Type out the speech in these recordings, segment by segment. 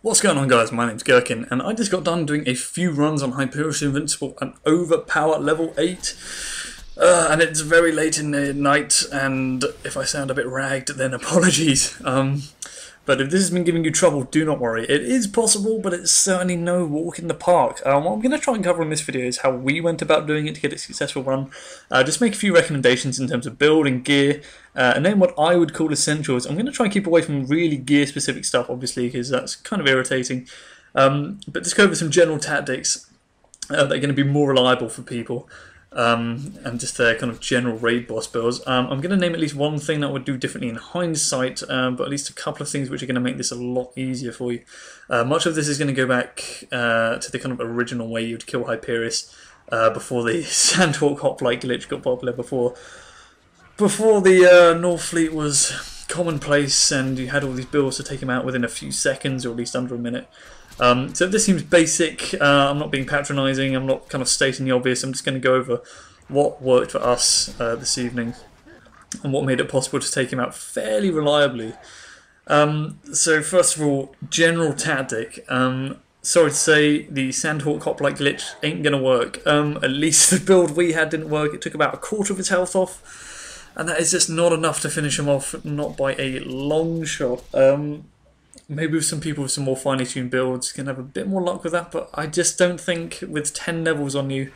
What's going on, guys? My name's Gherkin, and I just got done doing a few runs on Hyperius Invincible and Overpower level 8. And it's very late in the night, and if I sound a bit ragged, then apologies. But if this has been giving you trouble, do not worry. It is possible, but it's certainly no walk in the park. What I'm going to try and cover in this video is how we went about doing it to get a successful run. Just make a few recommendations in terms of build and gear, and then what I would call essentials. I'm going to try and keep away from really gear-specific stuff, obviously, because that's kind of irritating. But just go over some general tactics that are going to be more reliable for people. And just their kind of general raid boss builds. I'm going to name at least one thing that I would do differently in hindsight, but at least a couple of things which are going to make this a lot easier for you. Much of this is going to go back to the kind of original way you'd kill Hyperius before the Sandhawk Hoplite glitch got popular, before the North Fleet was commonplace and you had all these builds to take him out within a few seconds or at least under a minute. So if this seems basic, I'm not being patronising, I'm not kind of stating the obvious, I'm just going to go over what worked for us this evening and what made it possible to take him out fairly reliably. So first of all, general tactic. Sorry to say, the Sandhawk Hoplite glitch ain't going to work. At least the build we had didn't work. It took about a quarter of his health off, and that is just not enough to finish him off, not by a long shot. Maybe with some people with some more finely tuned builds can have a bit more luck with that, but I just don't think with 10 levels on you,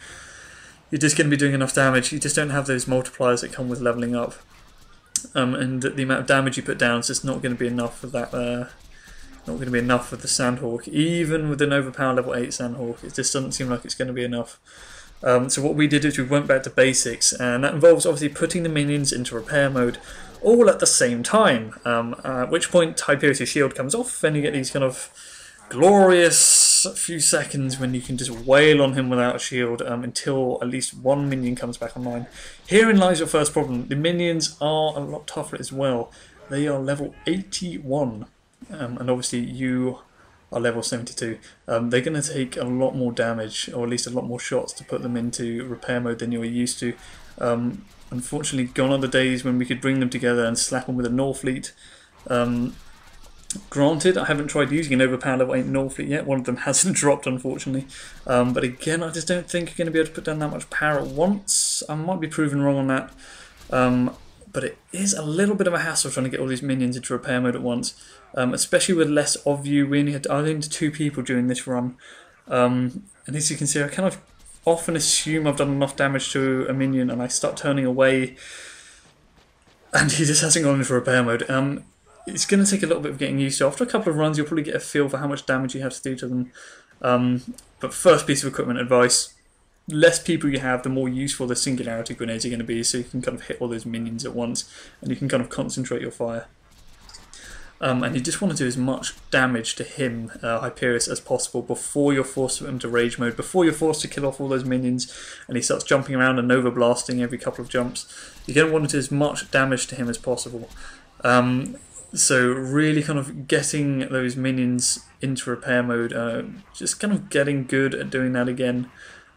you're just going to be doing enough damage. You just don't have those multipliers that come with leveling up. And the amount of damage you put down is just not going to be enough for that. Not going to be enough for the Sandhawk. Even with an overpower level 8 Sandhawk, it just doesn't seem like it's going to be enough. So what we did is we went back to basics, and that involves obviously putting the minions into repair mode all at the same time, at which point Hyperius' shield comes off and you get these kind of glorious few seconds when you can just wail on him without a shield until at least one minion comes back online. Herein lies your first problem. The minions are a lot tougher as well. They are level 81, and obviously you are level 72. They're going to take a lot more damage, or at least a lot more shots to put them into repair mode than you're used to. Unfortunately, gone are the days when we could bring them together and slap them with a Norfleet. Granted, I haven't tried using an overpower level 8 Norfleet yet. One of them hasn't dropped, unfortunately. But again, I just don't think you're going to be able to put down that much power at once. I might be proven wrong on that. But it is a little bit of a hassle trying to get all these minions into repair mode at once. Especially with less of you. I only had 2 people during this run. And as you can see, I kind of often assume I've done enough damage to a minion and I start turning away and he just hasn't gone into repair mode. It's going to take a little bit of getting used to. After a couple of runs you'll probably get a feel for how much damage you have to do to them. But first piece of equipment advice, less people you have, the more useful the singularity grenades are going to be, so you can kind of hit all those minions at once and you can kind of concentrate your fire. And you just want to do as much damage to him, Hyperius, as possible before you're forced to put him to rage mode, before you're forced to kill off all those minions and he starts jumping around and Nova blasting every couple of jumps. You're going to want to do as much damage to him as possible. So really kind of getting those minions into repair mode, just kind of getting good at doing that again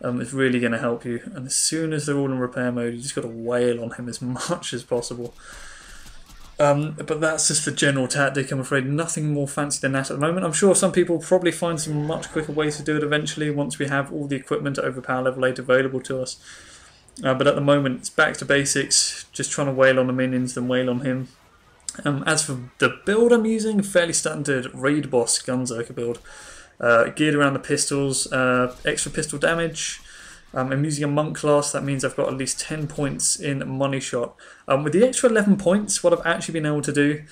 is really going to help you. And as soon as they're all in repair mode, you just got to wail on him as much as possible. But that's just the general tactic, I'm afraid. Nothing more fancy than that at the moment. I'm sure some people will probably find some much quicker ways to do it eventually once we have all the equipment at overpower level 8 available to us. But at the moment, it's back to basics, just trying to wail on the minions, then wail on him. As for the build I'm using, fairly standard raid boss Gunzerker build. Geared around the pistols, extra pistol damage. I'm using a monk class, that means I've got at least 10 points in money shot. With the extra 11 points, what I've actually been able to do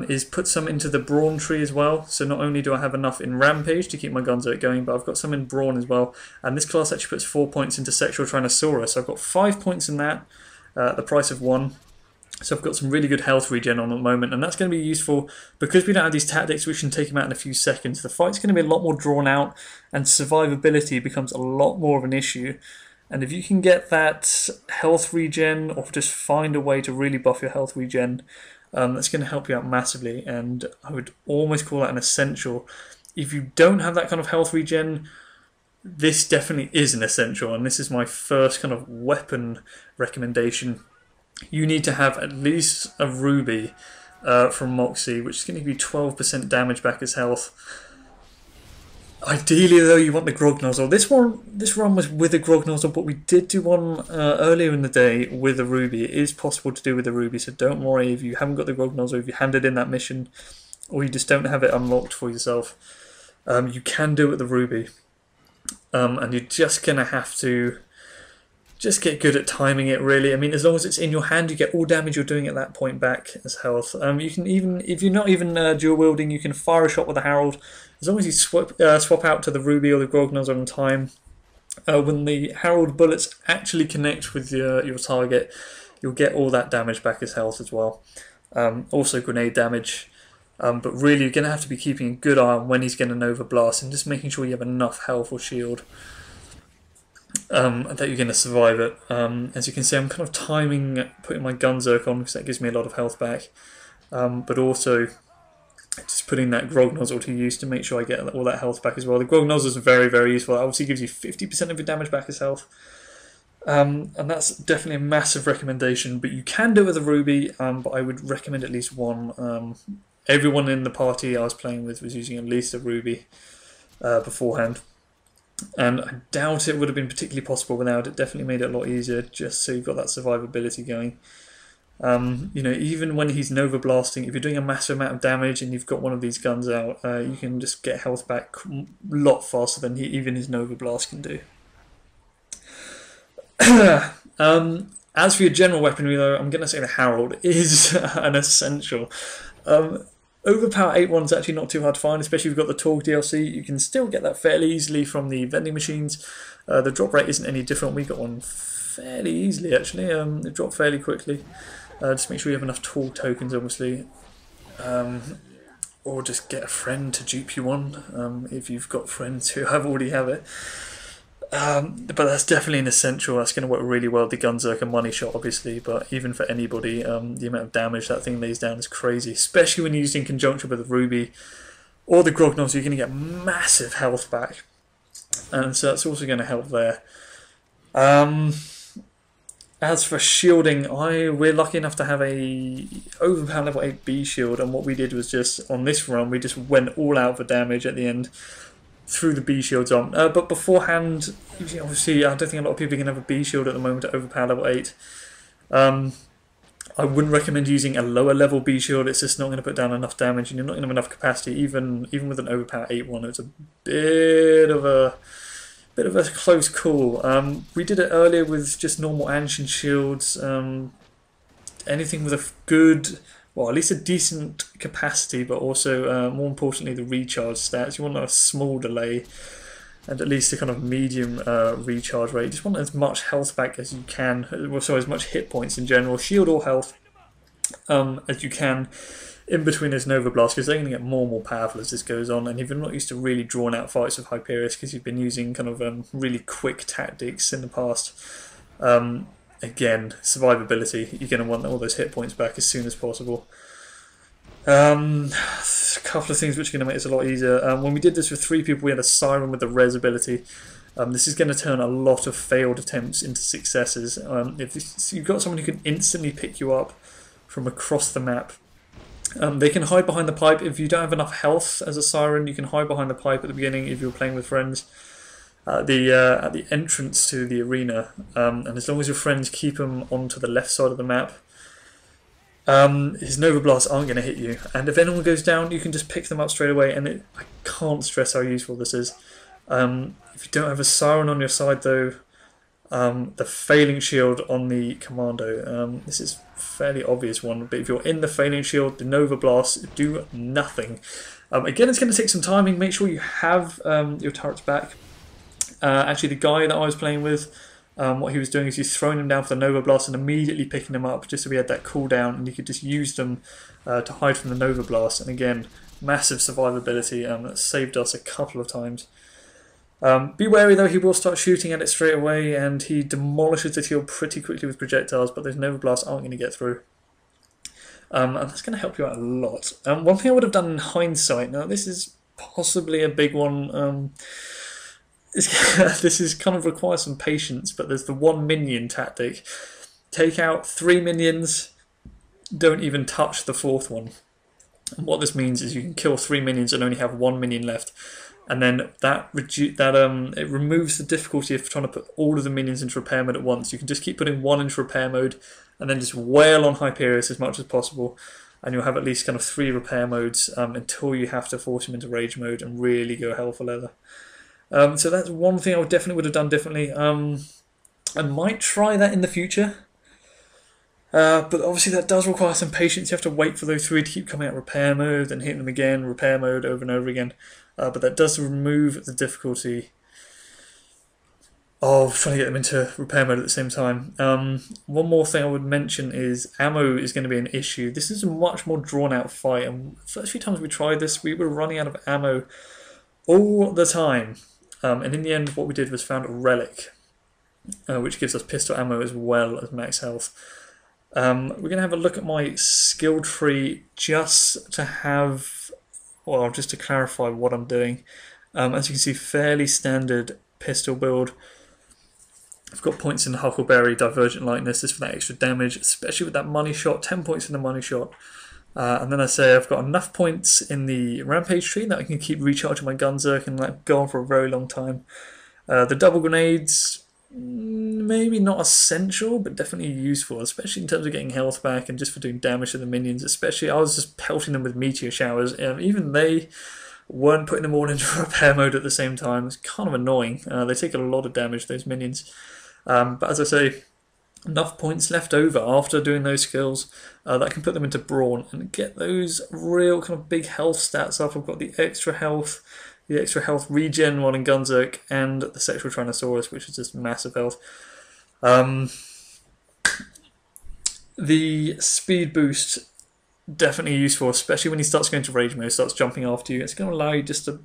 is put some into the brawn tree as well. So not only do I have enough in rampage to keep my guns going, but I've got some in brawn as well. And this class actually puts 4 points into sexual Tyrannosaurus. So I've got 5 points in that at the price of 1. So I've got some really good health regen on at the moment, and that's going to be useful because we don't have these tactics which can take him out in a few seconds. The fight's going to be a lot more drawn out, and survivability becomes a lot more of an issue. And if you can get that health regen, or just find a way to really buff your health regen, that's going to help you out massively, and I would almost call that an essential. If you don't have that kind of health regen, this definitely is an essential, and this is my first kind of weapon recommendation. You need to have at least a ruby from Moxie, which is going to give you 12% damage back as health. Ideally, though, you want the grog nozzle. This run was with a grog nozzle, but we did do one earlier in the day with a ruby. It is possible to do with a ruby, so don't worry if you haven't got the grog nozzle, if you handed in that mission, or you just don't have it unlocked for yourself. You can do it with the ruby, and you're just gonna have to just get good at timing it, really. I mean, as long as it's in your hand, you get all damage you're doing at that point back as health. You can even, if you're not even dual wielding, you can fire a shot with the Herald. As long as you swap out to the Ruby or the Grog Nozzle on time, when the Herald bullets actually connect with your target, you'll get all that damage back as health as well. Also grenade damage. But really, you're going to have to be keeping a good eye on when he's going to Nova Blast and just making sure you have enough health or shield. That you're going to survive it. As you can see, I'm kind of timing putting my Gunzerk on because that gives me a lot of health back, but also just putting that Grog Nozzle to use to make sure I get all that health back as well. The Grog Nozzle is very, very useful. It obviously gives you 50% of your damage back as health, and that's definitely a massive recommendation. But you can do it with a Ruby, but I would recommend at least one. Everyone in the party I was playing with was using at least a Ruby beforehand. And I doubt it would have been particularly possible without it. Definitely made it a lot easier, just so you've got that survivability going. You know, even when he's Nova Blasting, if you're doing a massive amount of damage and you've got one of these guns out, you can just get health back a lot faster than even his Nova Blast can do. As for your general weaponry, though, I'm going to say the Herald is an essential. Overpower 8-1 is actually not too hard to find, especially if you've got the Torgue DLC. You can still get that fairly easily from the vending machines. The drop rate isn't any different. We got one fairly easily, actually. It dropped fairly quickly. Just make sure you have enough Torgue tokens, obviously. Or just get a friend to dupe you one, if you've got friends who already have it. But that's definitely an essential. That's going to work really well with the Gunzerk and Money Shot, obviously, but even for anybody, the amount of damage that thing lays down is crazy, especially when used in conjunction with the Ruby or the Grog Nozzle. You're going to get massive health back, and so that's also going to help there. As for shielding, we're lucky enough to have a overpower level 8 B shield, and what we did was just, on this run, we just went all out for damage at the end. Threw the B shields on, but beforehand, obviously, I don't think a lot of people can have a B shield at the moment at overpower level 8. I wouldn't recommend using a lower level B shield. It's just not going to put down enough damage, and you're not going to have enough capacity. Even with an overpower 8 one, it's a bit of a close call. We did it earlier with just normal ancient shields. Anything with a good, well, at least a decent capacity, but also, more importantly, the recharge stats. You want a small delay and at least a kind of medium recharge rate. You just want as much health back as you can, so as much hit points in general, shield or health, as you can in between those Nova Blasts, because they're going to get more and more powerful as this goes on. And if you're not used to really drawn out fights with Hyperius, because you've been using kind of really quick tactics in the past, again, survivability, you're going to want all those hit points back as soon as possible. A couple of things which are going to make this a lot easier. When we did this with 3 people, we had a Siren with the Res ability. This is going to turn a lot of failed attempts into successes. If you've got someone who can instantly pick you up from across the map, they can hide behind the pipe. If you don't have enough health as a Siren, you can hide behind the pipe at the beginning if you're playing with friends. At the entrance to the arena, and as long as your friends keep them onto the left side of the map, his Nova Blasts aren't going to hit you. And if anyone goes down, you can just pick them up straight away. And I can't stress how useful this is. If you don't have a Siren on your side, though, the Failing Shield on the Commando, this is a fairly obvious one, but if you're in the Failing Shield, the Nova Blasts do nothing. Again, it's going to take some timing. Make sure you have your turrets back. Actually, the guy that I was playing with, what he was doing is he's throwing them down for the Nova Blast and immediately picking them up, just so we had that cooldown and you could just use them to hide from the Nova Blast. And again, massive survivability, that saved us a couple of times. Be wary though, he will start shooting at it straight away, and he demolishes the shield pretty quickly with projectiles, but those Nova Blasts aren't going to get through. And that's going to help you out a lot. One thing I would have done in hindsight, now this is possibly a big one, this is kind of requires some patience, but there's the 1 minion tactic. Take out 3 minions, don't even touch the 4th one. And what this means is you can kill 3 minions and only have 1 minion left. and then it removes the difficulty of trying to put all of the minions into repair mode at once. You can just keep putting one into repair mode, and then just wail on Hyperius as much as possible, and you'll have at least kind of 3 repair modes until you have to force him into rage mode and really go hell for leather. So that's one thing I definitely would have done differently. I might try that in the future. But obviously that does require some patience. You have to wait for those 3 to keep coming out repair mode and hitting them again, repair mode over and over again. But that does remove the difficulty of trying to get them into repair mode at the same time. One more thing I would mention is ammo is going to be an issue. This is a much more drawn out fight, and the first few times we tried this we were running out of ammo all the time. And in the end what we did was found a relic, which gives us pistol ammo as well as max health. We're going to have a look at my skill tree just to clarify what I'm doing. As you can see, fairly standard pistol build. I've got points in Huckleberry, Divergent Lightness, just for that extra damage, especially with that money shot, 10 points in the money shot. And then I say I've got enough points in the Rampage tree that I can keep recharging my Gunzerk and let go on for a very long time. The double grenades, maybe not essential, but definitely useful, especially in terms of getting health back and just for doing damage to the minions. Especially, I was just pelting them with meteor showers. Even they weren't putting them all into repair mode at the same time. It's kind of annoying. They take a lot of damage, those minions. But as I say, enough points left over after doing those skills that I can put them into Brawn and get those real kind of big health stats up. I've got the extra health regen one in Gunzerk, and the Sexual Tyrannosaurus, which is just massive health. The speed boost, definitely useful, especially when he starts going to rage mode, starts jumping after you. It's going to allow you just to,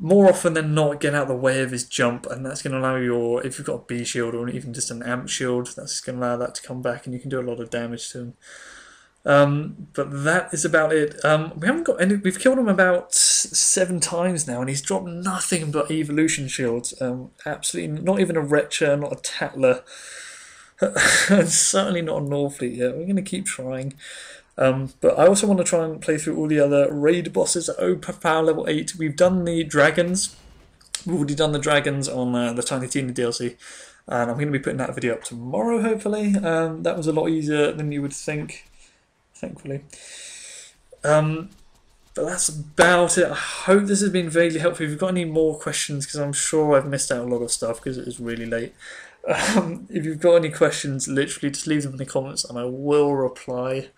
more often than not, get out of the way of his jump, and that's going to allow if you've got a B shield or even just an amp shield, that's going to allow that to come back and you can do a lot of damage to him. But that is about it. We haven't got any. We've killed him about 7 times now, and he's dropped nothing but evolution shields. Absolutely, not even a Retcher, not a Tatler, and certainly not a Norfleet yet. We're going to keep trying. But I also want to try and play through all the other raid bosses at overpower level 8. We've done the dragons. We've already done the dragons on the Tiny Tina DLC. And I'm going to be putting that video up tomorrow, hopefully. That was a lot easier than you would think, thankfully. But that's about it. I hope this has been vaguely helpful. If you've got any more questions, because I'm sure I've missed out a lot of stuff because it is really late. If you've got any questions, literally just leave them in the comments and I will reply.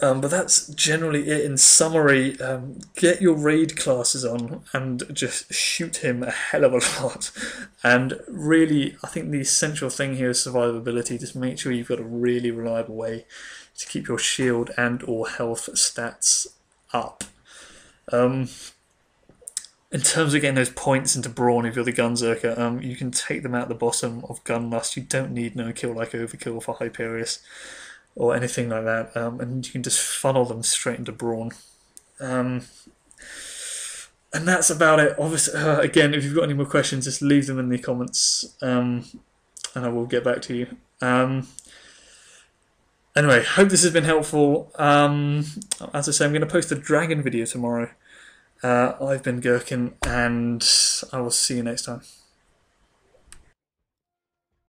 But that's generally it. In summary, get your raid classes on and just shoot him a hell of a lot. And really, I think the essential thing here is survivability. Just make sure you've got a really reliable way to keep your shield and or health stats up. In terms of getting those points into Brawn, if you're the Gunzerker, you can take them out the bottom of Gunlust. You don't need no kill like Overkill for Hyperius or anything like that, and you can just funnel them straight into Brawn. And that's about it. Obviously, again, if you've got any more questions, just leave them in the comments, and I will get back to you. Anyway, hope this has been helpful. As I say, I'm going to post a dragon video tomorrow. I've been Gherkin, and I will see you next time.